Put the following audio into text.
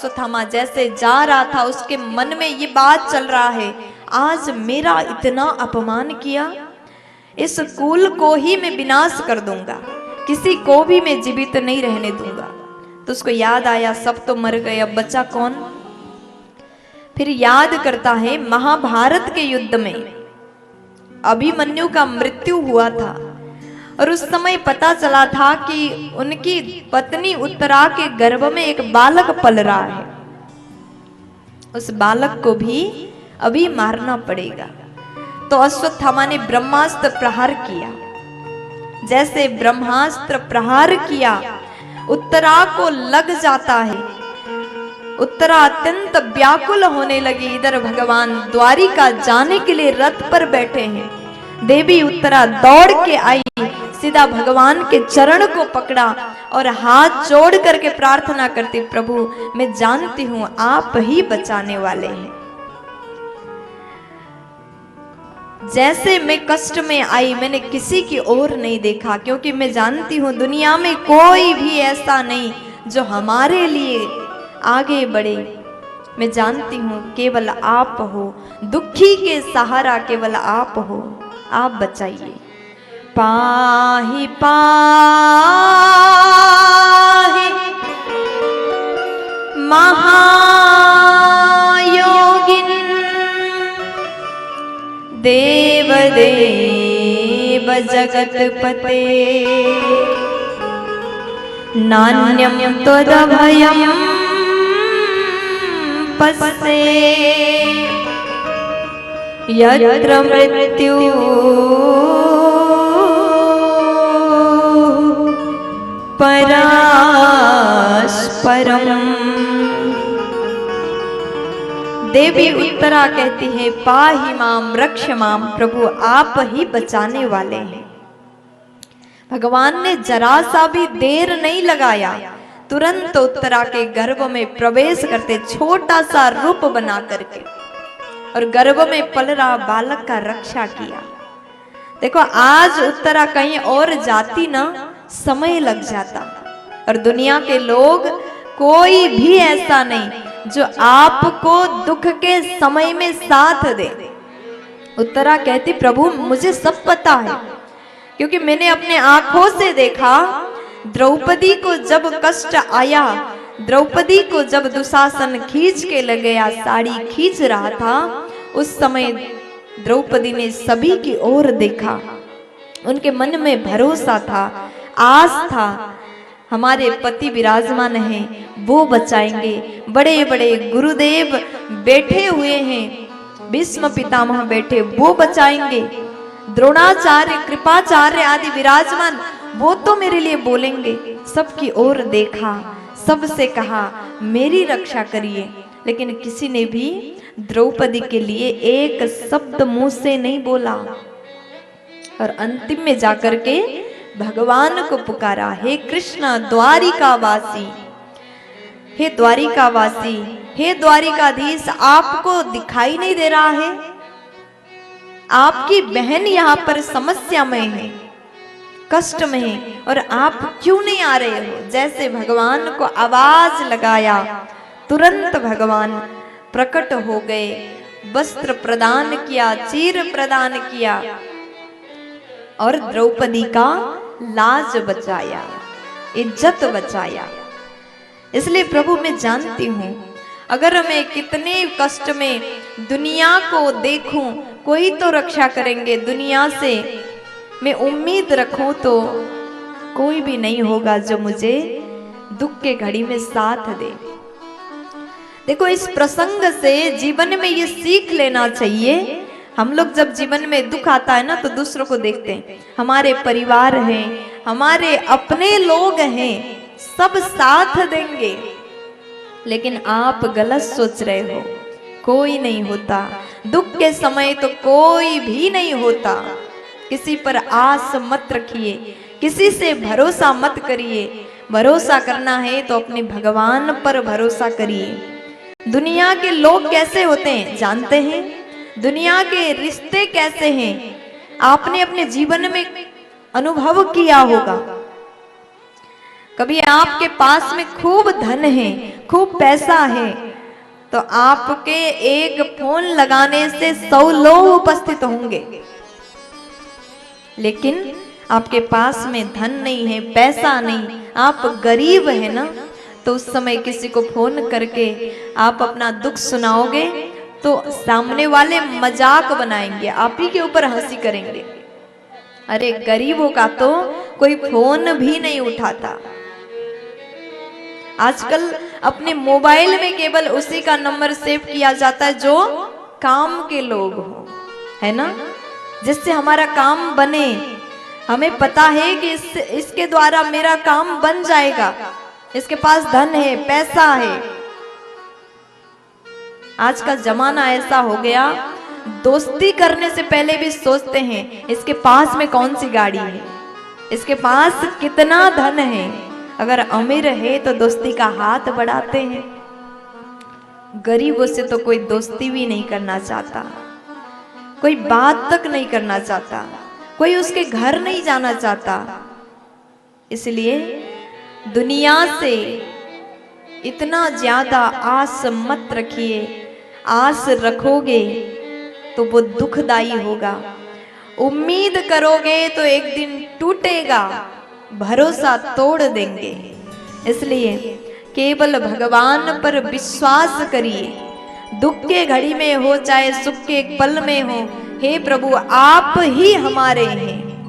अश्वत्थामा जैसे जा रहा था उसके मन में ये बात चल रहा है, आज मेरा इतना अपमान किया, इस कुल को ही मैं विनाश कर दूंगा, किसी को भी मैं जीवित नहीं रहने दूंगा। तो उसको याद आया सब तो मर गए, अब बचा कौन। फिर याद करता है महाभारत के युद्ध में अभिमन्यु का मृत्यु हुआ था और उस समय पता चला था कि उनकी पत्नी उत्तरा के गर्भ में एक बालक पल रहा है, उस बालक को भी अभी मारना पड़ेगा। तो अश्वत्थामा ने ब्रह्मास्त्र प्रहार किया, जैसे ब्रह्मास्त्र प्रहार किया उत्तरा को लग जाता है, उत्तरा अत्यंत व्याकुल होने लगी। इधर भगवान द्वारिका जाने के लिए रथ पर बैठे हैं, देवी उत्तरा दौड़ के आई, सीधा भगवान के चरण को पकड़ा और हाथ जोड़ करके प्रार्थना करती, प्रभु मैं जानती हूं आप ही बचाने वाले हैं। जैसे मैं कष्ट में आई मैंने किसी की ओर नहीं देखा, क्योंकि मैं जानती हूं दुनिया में कोई भी ऐसा नहीं जो हमारे लिए आगे बढ़े। मैं जानती हूं केवल आप हो, दुखी के सहारा केवल आप हो, आप बचाइए। पाहि पाहि महायोगिन देव देव जगतपते नान्यं त्वदभयं पस्ये यत्र मृत्यु परास्परम्। देवी उत्तरा कहती है पाहि माम रक्ष माम, प्रभु आप ही बचाने वाले हैं। भगवान ने जरा सा भी देर नहीं लगाया, तुरंत उत्तरा के गर्भ में प्रवेश करते छोटा सा रूप बना करके और गर्भ में पल रहा बालक का रक्षा किया। देखो आज उत्तरा कहीं और जाती ना समय लग जाता, और दुनिया के लोग कोई भी ऐसा नहीं जो आपको दुख के समय में साथ दे। उत्तरा कहती प्रभु मुझे सब पता है, क्योंकि मैंने अपने आंखों से देखा द्रौपदी को जब कष्ट आया, द्रौपदी को जब दुशासन खींच के ले गया, साड़ी खींच रहा था, उस समय द्रौपदी ने सभी की ओर देखा, उनके मन में भरोसा था, आस था, हमारे पति विराजमान हैं, वो बचाएंगे। बड़े बड़े गुरुदेव बैठे हुए हैं, भीष्म पितामह बैठे, वो बचाएंगे। द्रोणाचार्य कृपाचार्य आदि विराजमान, वो तो मेरे लिए बोलेंगे। सबकी ओर देखा, सबसे कहा मेरी रक्षा करिए, लेकिन किसी ने भी द्रौपदी के लिए एक शब्द मुंह से नहीं बोला। और अंतिम में जाकर के भगवान को पुकारा, हे कृष्ण द्वारिकावासी, हे द्वारिकावासी, हे द्वारिकाधीश, आपको दिखाई नहीं दे रहा है? आपकी बहन यहाँ पर समस्या में है, कष्ट में है, और आप क्यों नहीं आ रहे हो? जैसे भगवान को आवाज लगाया, तुरंत भगवान प्रकट हो गए, वस्त्र प्रदान किया, चीर प्रदान किया और द्रौपदी का लाज बचाया, इज्जत बचाया। इसलिए प्रभु मैं जानती हूं अगर मैं कितने कष्ट में दुनिया को देखूं, कोई तो रक्षा करेंगे, दुनिया से मैं उम्मीद रखूं तो कोई भी नहीं होगा जो मुझे दुख के घड़ी में साथ दे। देखो इस प्रसंग से जीवन में ये सीख लेना चाहिए, हम लोग जब जीवन में दुख आता है ना तो दूसरों को देखते हैं, हमारे परिवार हैं, हमारे अपने लोग हैं, सब साथ देंगे, लेकिन आप गलत सोच रहे हो, कोई नहीं होता। दुख के समय तो कोई भी नहीं होता। किसी पर आस मत रखिए, किसी से भरोसा मत करिए। भरोसा करना है तो अपने भगवान पर भरोसा करिए। दुनिया के लोग कैसे होते हैं जानते हैं? दुनिया के रिश्ते कैसे हैं आपने अपने जीवन में अनुभव किया होगा। कभी आपके पास में खूब धन है, खूब पैसा है, तो आपके एक फोन लगाने से 100 लोग उपस्थित होंगे। लेकिन आपके पास में धन नहीं है, पैसा नहीं, आप गरीब है ना, तो उस समय किसी को फोन करके आप अपना दुख सुनाओगे तो सामने वाले मजाक बनाएंगे, आप ही के ऊपर हंसी करेंगे। अरे गरीबों का तो कोई फोन भी नहीं उठाता। आजकल अपने मोबाइल में केवल उसी का नंबर सेव किया जाता है जो काम के लोग हो, है ना, जिससे हमारा काम बने। हमें पता है कि इसके द्वारा मेरा काम बन जाएगा, इसके पास धन है, पैसा है। आज का जमाना ऐसा हो गया, दोस्ती करने से पहले भी सोचते हैं इसके पास में कौन सी गाड़ी है, इसके पास कितना धन है। अगर अमीर है तो दोस्ती का हाथ बढ़ाते हैं, गरीबों से तो कोई दोस्ती भी नहीं करना चाहता, कोई बात तक नहीं करना चाहता, कोई उसके घर नहीं जाना चाहता। इसलिए दुनिया से इतना ज्यादा आस मत रखिए, आस रखोगे तो वो दुखदाई होगा। उम्मीद करोगे तो एक दिन टूटेगा, भरोसा तोड़ देंगे। इसलिए केवल भगवान पर विश्वास करिए, दुख के घड़ी में हो चाहे सुख के पल में हो, हे प्रभु आप ही हमारे हैं,